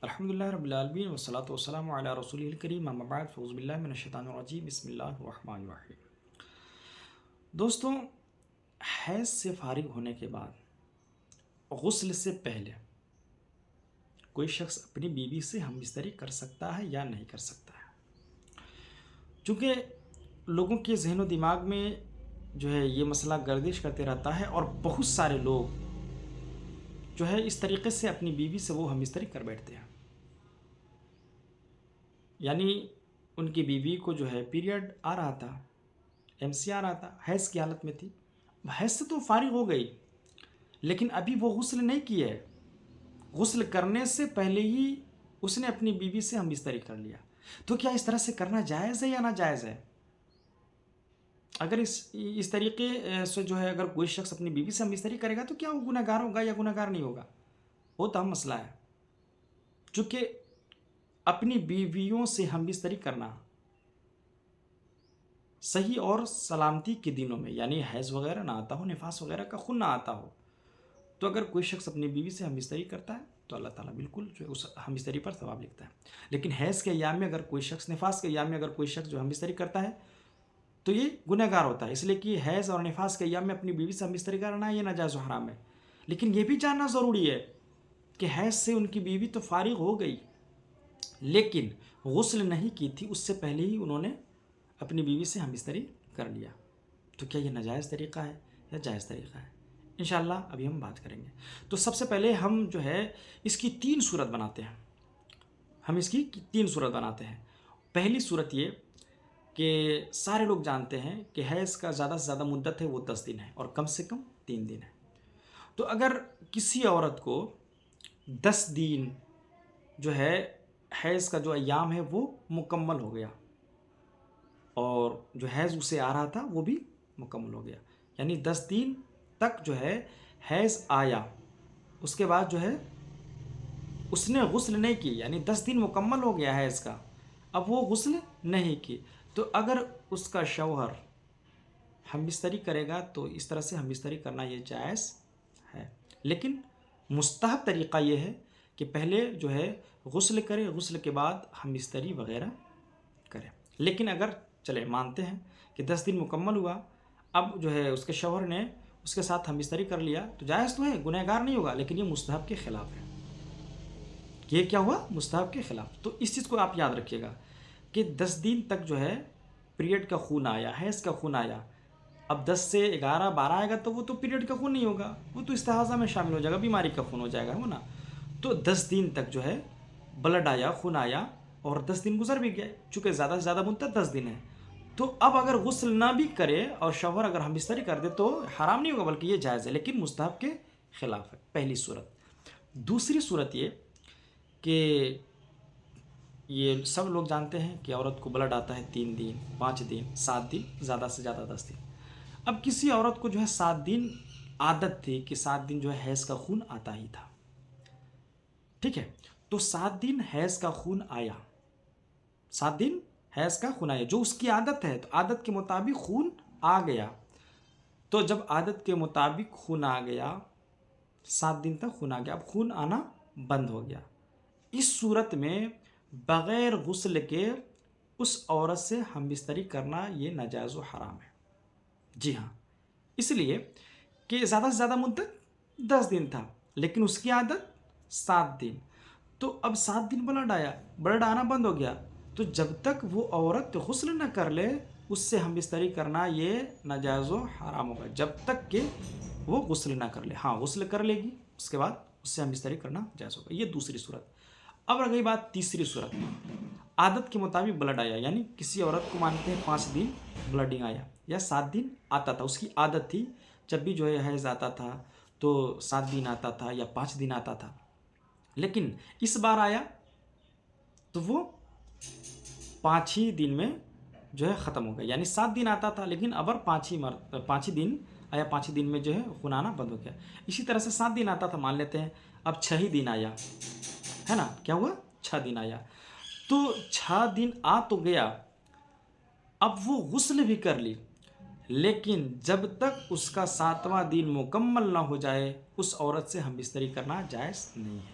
الحمدللہ رب العالمین والصلاة والسلام علی رسولہ الکریم اما بعد فاعوذ باللہ من الشیطان الرجیم بسم اللہ الرحمن الرحیم۔ دوستوں، حیض سے فارغ ہونے کے بعد غسل سے پہلے کوئی شخص اپنی بیوی سے ہم بستری کر سکتا ہے یا نہیں کر سکتا ہے؟ چونکہ لوگوں کے ذہن و دماغ میں جو ہے یہ مسئلہ گردش کرتے رہتا ہے، اور بہت سارے لوگ جو ہے اس طریقے سے اپنی بیوی سے وہ ہم بستری کر بیٹھتے ہیں، یعنی ان کی بیوی کو جو ہے پیریڈ آ رہا تھا، MC آ رہا تھا، حیض کی حالت میں تھی، حیض سے تو فارغ ہو گئی، لیکن ابھی وہ غسل نہیں کی ہے، غسل کرنے سے پہلے ہی اس نے اپنی بیوی سے ہم بستری کر لیا۔ تو کیا اس طرح سے کرنا جائز ہے یا ناجائز ہے؟ اگر اس طریقے سے جو ہے اگر کوئی شخص اپنی بیوی سے ہم بستری کرے گا تو کیا وہ گناہ گار ہوگا یا گناہ گار نہیں ہوگا؟ وہ تو اہم مسئلہ ہے، چونکہ اپنی بیویوں سے ہم بستری کرنا صحیح اور سلامتی کے دنوں میں، یعنی حیض وغیرہ نہ آتا ہو، نفاس وغیرہ کا خون نہ آتا ہو، تو اگر کوئی شخص اپنی بیوی سے ہم بستری کرتا ہے تو اللہ تعالیٰ بالکل جو ہے اس ہم بستری پر ثواب لکھتا ہے۔ لیکن حیض کے ایام میں اگر کوئی شخص، نفاس کے ایام میں اگر کوئی شخص جو ہم بستری کرتا ہے تو یہ گناہ گار ہوتا ہے، اس لیے کہ حیض اور نفاس کے ایام میں اپنی بیوی سے ہم بستری کرنا یہ ناجائز و حرام ہے۔ لیکن یہ بھی جاننا ضروری ہے کہ حیض سے ان کی بیوی تو فارغ ہو گئی، لیکن غسل نہیں کی تھی، اس سے پہلے ہی انہوں نے اپنی بیوی سے ہم بستری کر لیا، تو کیا یہ ناجائز طریقہ ہے یا جائز طریقہ ہے؟ انشاءاللہ ابھی ہم بات کریں گے۔ تو سب سے پہلے ہم جو ہے اس کی 3 صورت بناتے ہیں، ہم اس کی 3 صورت بناتے ہیں۔ پہلی صورت یہ کہ سارے لوگ جانتے ہیں کہ حیض کا زیادہ سے زیادہ مدت ہے وہ 10 دن ہے، اور کم سے کم 3 دن ہے۔ تو اگر کسی عورت کو 10 دن جو ہے حیض کا جو ایام ہے وہ مکمل ہو گیا، اور جو حیض اسے آ رہا تھا وہ بھی مکمل ہو گیا، یعنی 10 دن تک جو ہے حیض آیا، اس کے بعد جو ہے اس نے غسل نہیں کی، یعنی 10 دن مکمل ہو گیا حیض کا، اب وہ غسل نہیں کی، تو اگر اس کا شوہر ہم بستری کرے گا تو اس طرح سے ہم بستری کرنا یہ جائز ہے، لیکن مستحب طریقہ یہ ہے کہ پہلے جو ہے غسل کرے، غسل کے بعد ہم بستری وغیرہ کرے۔ لیکن اگر چلے مانتے ہیں کہ 10 دن مکمل ہوا، اب جو ہے اس کے شوہر نے اس کے ساتھ ہم بستری کر لیا، تو جائز تو ہے، گناہ گار نہیں ہوگا، لیکن یہ مستحب کے خلاف ہے۔ یہ کیا ہوا؟ مستحب کے خلاف۔ تو اس چیز کو آپ یاد رکھیے گا کہ 10 دن تک جو ہے پیریڈ کا خون آیا، حیض کا خون آیا، اب 10 سے 11 12 آئے گا تو وہ تو پیریڈ کا خون نہیں ہوگا، وہ تو استحاضہ میں شامل ہو جائے گا، بیماری کا خون ہو جائے گا، وہ نا۔ تو 10 دن تک جو ہے بلڈ آیا، خون آیا، اور 10 دن گزر بھی گئے، چونکہ زیادہ سے زیادہ مدت 10 دن ہے، تو اب اگر غسل نہ بھی کرے اور شوہر اگر ہم بستری کر دے تو حرام نہیں ہوگا، بلکہ یہ جائز ہے، لیکن مستحب کے خلاف ہے، پہلی صورت۔ دوسری صورت یہ کہ یہ سب لوگ جانتے ہیں کہ عورت کو بلڈ آتا ہے 3 دن، 5 دن، 7 دن، زیادہ سے زیادہ 10 دن۔ اب کسی عورت کو جو ہے 7 دن عادت تھی کہ 7 دن جو ہے حیض کا خون آتا ہی تھا، ٹھیک ہے، تو 7 دن حیض کا خون آیا، 7 دن حیض کا خون آیا جو اس کی عادت ہے، تو عادت کے مطابق خون آ گیا، تو جب عادت کے مطابق خون آ گیا، 7 دن تک خون آ گیا، اب خون آنا بند ہو گیا، اس صورت میں بغیر غسل کے اس عورت سے ہم بستری کرنا یہ ناجائز و حرام ہے۔ جی ہاں، اس لیے کہ زیادہ سے زیادہ مدت 10 دن تھا، لیکن اس کی عادت 7 دن، تو اب 7 دن بلڈ آنا بند ہو گیا، تو جب تک وہ عورت غسل نہ کر لے اس سے ہم بستری کرنا یہ ناجائز و حرام ہوگا، جب تک کہ وہ غسل نہ کر لے۔ ہاں، غسل کر لے گی اس کے بعد اس سے ہم بستری کرنا جائز ہوگا، یہ دوسری صورت۔ اب رہ گئی بات تیسری صورت، عادت کے مطابق بلڈ آیا، یعنی کسی عورت کو مانتے ہیں 5 دن بلڈنگ آیا یا 7 دن آتا تھا، اس کی عادت تھی جب بھی جو ہے حیض آتا تھا تو 7 دن آتا تھا یا 5 دن آتا تھا، لیکن اس بار آیا تو وہ 5 ہی دن میں جو ہے ختم ہو گیا، یعنی 7 دن آتا تھا لیکن اب 5 ہی دن آیا، 5 ہی دن میں جو ہے خون آنا بند ہو گیا۔ اسی طرح سے 7 دن آتا تھا مان لیتے ہیں، اب 6 ہی دن آیا ہے نا، کیا ہوا؟ 6 دن آیا، تو 6 دن آ تو گیا، اب وہ غسل بھی کر لی، لیکن جب تک اس کا 7واں دن مکمل نہ ہو جائے اس عورت سے ہم بستری کرنا جائز نہیں ہے۔